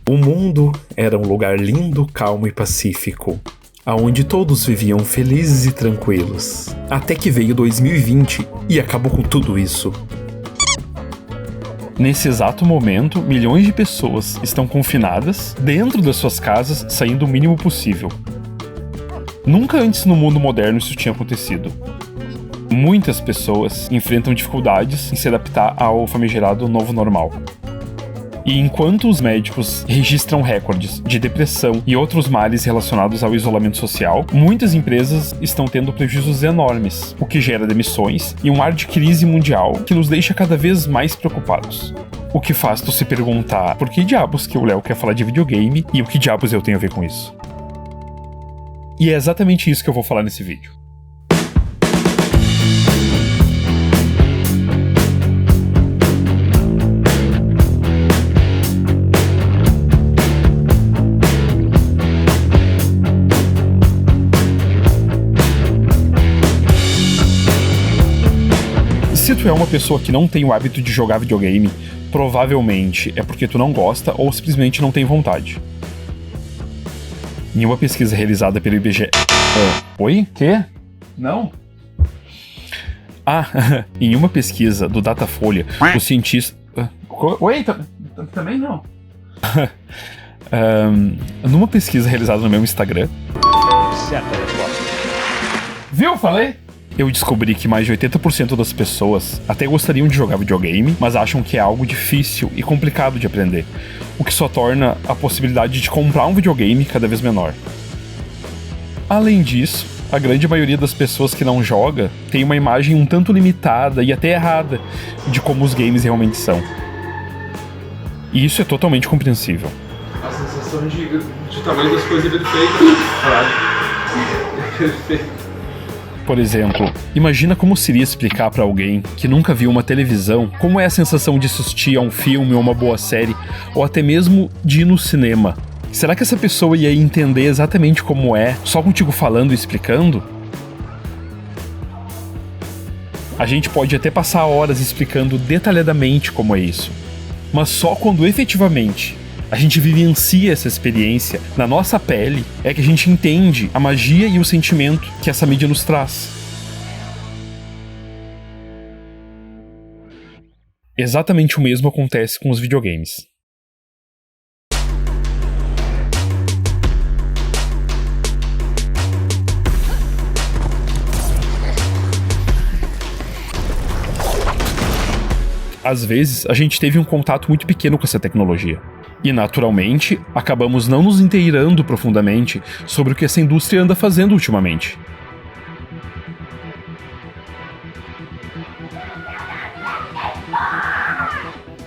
O mundo era um lugar lindo, calmo e pacífico, aonde todos viviam felizes e tranquilos. Até que veio 2020 e acabou com tudo isso. Nesse exato momento, milhões de pessoas estão confinadas dentro das suas casas, saindo o mínimo possível. Nunca antes no mundo moderno isso tinha acontecido. Muitas pessoas enfrentam dificuldades em se adaptar ao famigerado novo normal. E enquanto os médicos registram recordes de depressão e outros males relacionados ao isolamento social, muitas empresas estão tendo prejuízos enormes, o que gera demissões e um ar de crise mundial que nos deixa cada vez mais preocupados. O que faz tu se perguntar por que diabos que o Léo quer falar de videogame e o que diabos eu tenho a ver com isso. E é exatamente isso que eu vou falar nesse vídeo. Se tu é uma pessoa que não tem o hábito de jogar videogame, provavelmente é porque tu não gosta ou simplesmente não tem vontade. Em uma pesquisa realizada pelo IBGE... Oi? Quê? Não? Em uma pesquisa do Datafolha, os cientistas... Oi? Também não. Numa pesquisa realizada no meu Instagram... Viu? Falei? Eu descobri que mais de 80% das pessoas até gostariam de jogar videogame, mas acham que é algo difícil e complicado de aprender, o que só torna a possibilidade de comprar um videogame cada vez menor. Além disso, a grande maioria das pessoas que não joga tem uma imagem um tanto limitada e até errada de como os games realmente são. E isso é totalmente compreensível. A sensação de tamanho das coisas é perfeita. Claro. É perfeito. Por exemplo, imagina como seria explicar pra alguém que nunca viu uma televisão como é a sensação de assistir a um filme ou uma boa série, ou até mesmo de ir no cinema. Será que essa pessoa ia entender exatamente como é, só contigo falando e explicando? A gente pode até passar horas explicando detalhadamente como é isso, mas só quando efetivamente a gente vivencia essa experiência na nossa pele é que a gente entende a magia e o sentimento que essa mídia nos traz. Exatamente o mesmo acontece com os videogames. Às vezes, a gente teve um contato muito pequeno com essa tecnologia. E, naturalmente, acabamos não nos inteirando profundamente sobre o que essa indústria anda fazendo ultimamente.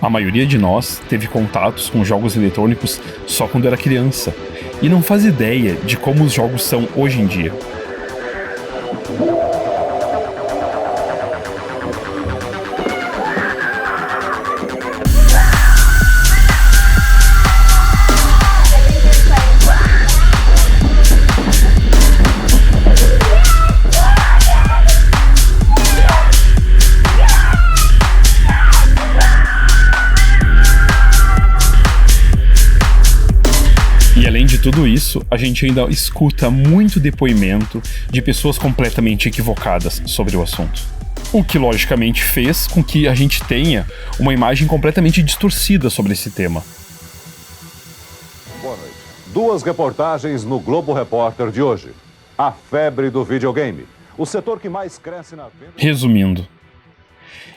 A maioria de nós teve contatos com jogos eletrônicos só quando era criança, e não faz ideia de como os jogos são hoje em dia. Tudo isso, a gente ainda escuta muito depoimento de pessoas completamente equivocadas sobre o assunto. O que, logicamente, fez com que a gente tenha uma imagem completamente distorcida sobre esse tema. Boa noite. 2 reportagens no Globo Repórter de hoje. A febre do videogame. O setor que mais cresce na venda... Resumindo,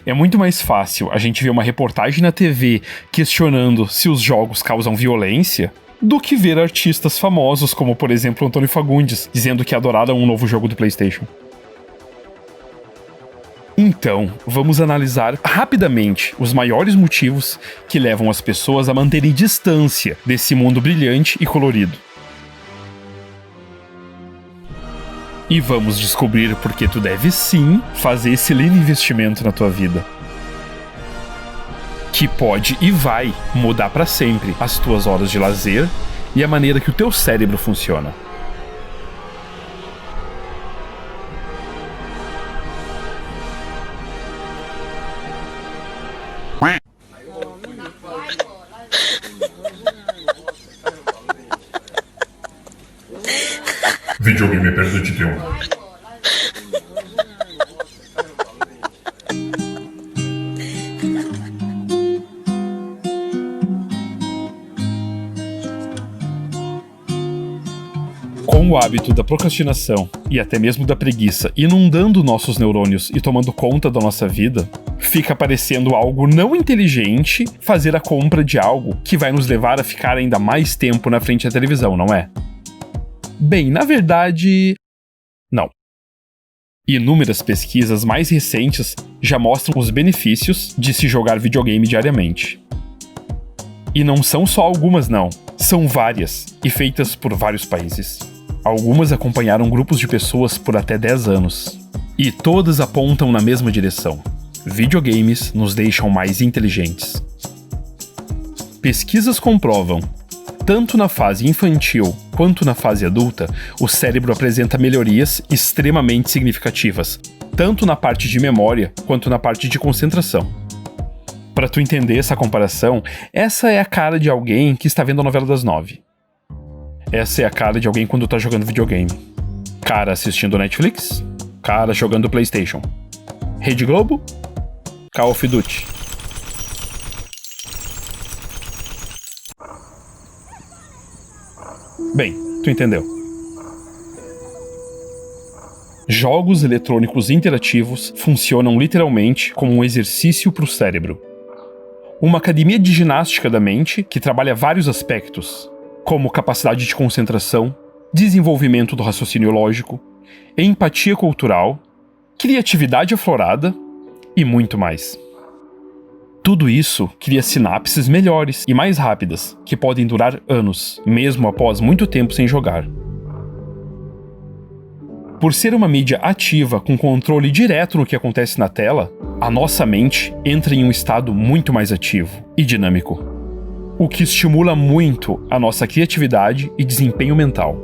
é muito mais fácil a gente ver uma reportagem na TV questionando se os jogos causam violência do que ver artistas famosos como, por exemplo, Antônio Fagundes, dizendo que adoraram um novo jogo do PlayStation. Então, vamos analisar rapidamente os maiores motivos que levam as pessoas a manterem distância desse mundo brilhante e colorido. E vamos descobrir por que tu deve sim fazer esse lindo investimento na tua vida, que pode e vai mudar para sempre as tuas horas de lazer e a maneira que o teu cérebro funciona. Videogame é perda de tempo. Com o hábito da procrastinação e até mesmo da preguiça inundando nossos neurônios e tomando conta da nossa vida, fica parecendo algo não inteligente fazer a compra de algo que vai nos levar a ficar ainda mais tempo na frente da televisão, não é? Bem, na verdade, não. Inúmeras pesquisas mais recentes já mostram os benefícios de se jogar videogame diariamente. E não são só algumas, não. São várias, e feitas por vários países. Algumas acompanharam grupos de pessoas por até 10 anos. E todas apontam na mesma direção. Videogames nos deixam mais inteligentes. Pesquisas comprovam, tanto na fase infantil quanto na fase adulta, o cérebro apresenta melhorias extremamente significativas, tanto na parte de memória quanto na parte de concentração. Para tu entender essa comparação, essa é a cara de alguém que está vendo a novela das 9. Essa é a cara de alguém quando tá jogando videogame. Cara assistindo Netflix, cara jogando PlayStation. Rede Globo, Call of Duty. Bem, tu entendeu. Jogos eletrônicos interativos funcionam literalmente como um exercício para o cérebro. Uma academia de ginástica da mente que trabalha vários aspectos, como capacidade de concentração, desenvolvimento do raciocínio lógico, empatia cultural, criatividade aflorada e muito mais. Tudo isso cria sinapses melhores e mais rápidas, que podem durar anos, mesmo após muito tempo sem jogar. Por ser uma mídia ativa com controle direto no que acontece na tela, a nossa mente entra em um estado muito mais ativo e dinâmico, o que estimula muito a nossa criatividade e desempenho mental.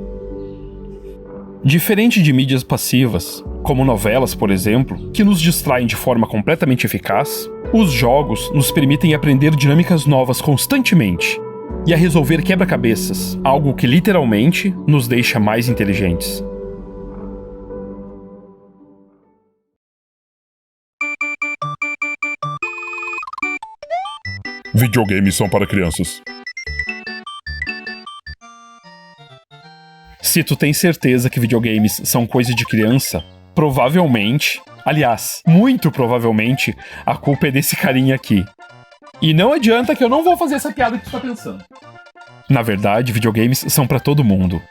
Diferente de mídias passivas, como novelas, por exemplo, que nos distraem de forma completamente eficaz, os jogos nos permitem aprender dinâmicas novas constantemente e a resolver quebra-cabeças, algo que literalmente nos deixa mais inteligentes. Videogames são para crianças. Se tu tem certeza que videogames são coisa de criança, provavelmente, aliás, muito provavelmente, a culpa é desse carinha aqui. E não adianta que eu não vou fazer essa piada que tu tá pensando. Na verdade, videogames são pra todo mundo.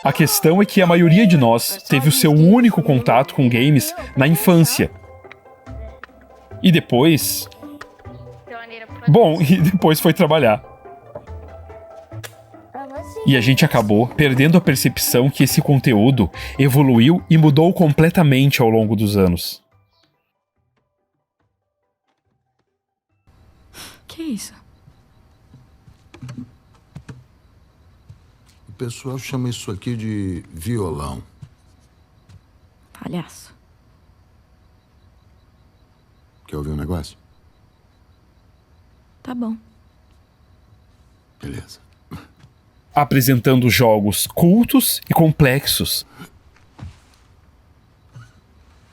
A questão é que a maioria de nós teve o seu único contato com games na infância. E depois... e depois foi trabalhar. E a gente acabou perdendo a percepção que esse conteúdo evoluiu e mudou completamente ao longo dos anos. Que isso? O pessoal chama isso aqui de violão. Palhaço. Quer ouvir um negócio? Tá bom. Beleza. Apresentando jogos cultos e complexos.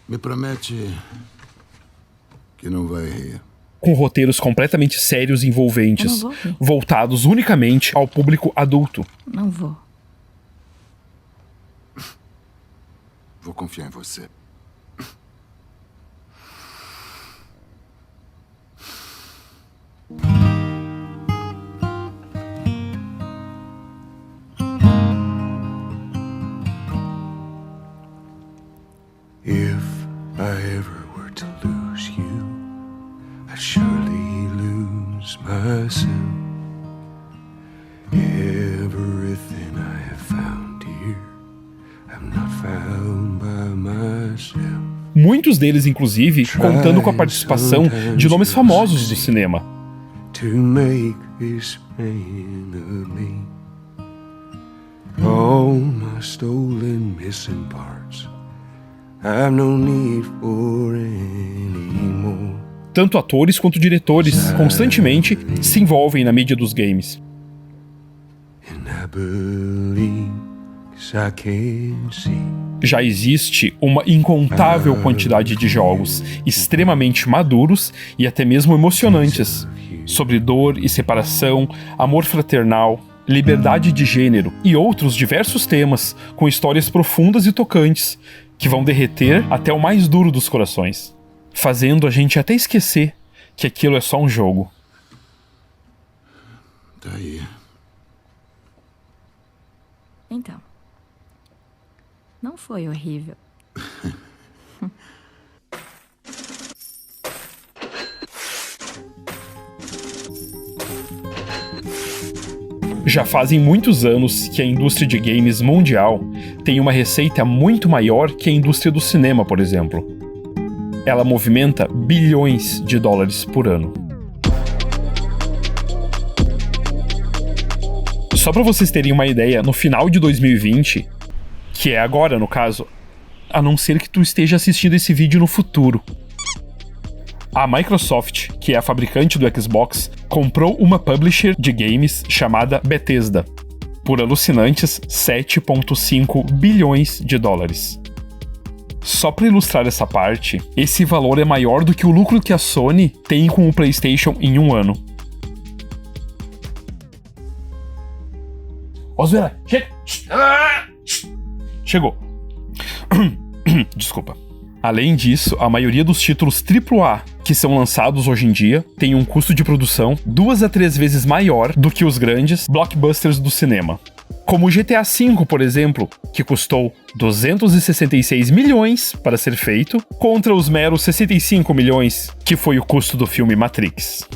Me promete que não vai rir. Com roteiros completamente sérios e envolventes, Eu não vou rir. voltados unicamente ao público adulto. Não vou. Vou confiar em você. If I ever were to lose you, I'd surely lose myself. Everything I have found here, I'm not found by myself. Muitos deles, inclusive, contando com a participação de nomes famosos do cinema. To make this man of me, all my stolen missing parts, I've no need for anymore. Tanto atores quanto diretores constantemente se envolvem na mídia dos games. and I believe 'cause I can see. Já existe uma incontável quantidade de jogos extremamente maduros e até mesmo emocionantes, sobre dor e separação, amor fraternal, liberdade de gênero e outros diversos temas com histórias profundas e tocantes que vão derreter até o mais duro dos corações, fazendo a gente até esquecer que aquilo é só um jogo. Tá aí. Então, não foi horrível. Já fazem muitos anos que a indústria de games mundial tem uma receita muito maior que a indústria do cinema, por exemplo. Ela movimenta bilhões de dólares por ano. Só para vocês terem uma ideia, no final de 2020, que é agora no caso, a não ser que tu esteja assistindo esse vídeo no futuro, a Microsoft, que é a fabricante do Xbox, comprou uma publisher de games chamada Bethesda, por alucinantes 7,5 bilhões de dólares. Só para ilustrar essa parte, esse valor é maior do que o lucro que a Sony tem com o PlayStation em um ano. Ó, zoeira, chega! Chegou. Desculpa. Além disso, a maioria dos títulos AAA que são lançados hoje em dia tem um custo de produção 2 a 3 vezes maior do que os grandes blockbusters do cinema. Como o GTA V, por exemplo, que custou 266 milhões para ser feito, contra os meros 65 milhões que foi o custo do filme Matrix.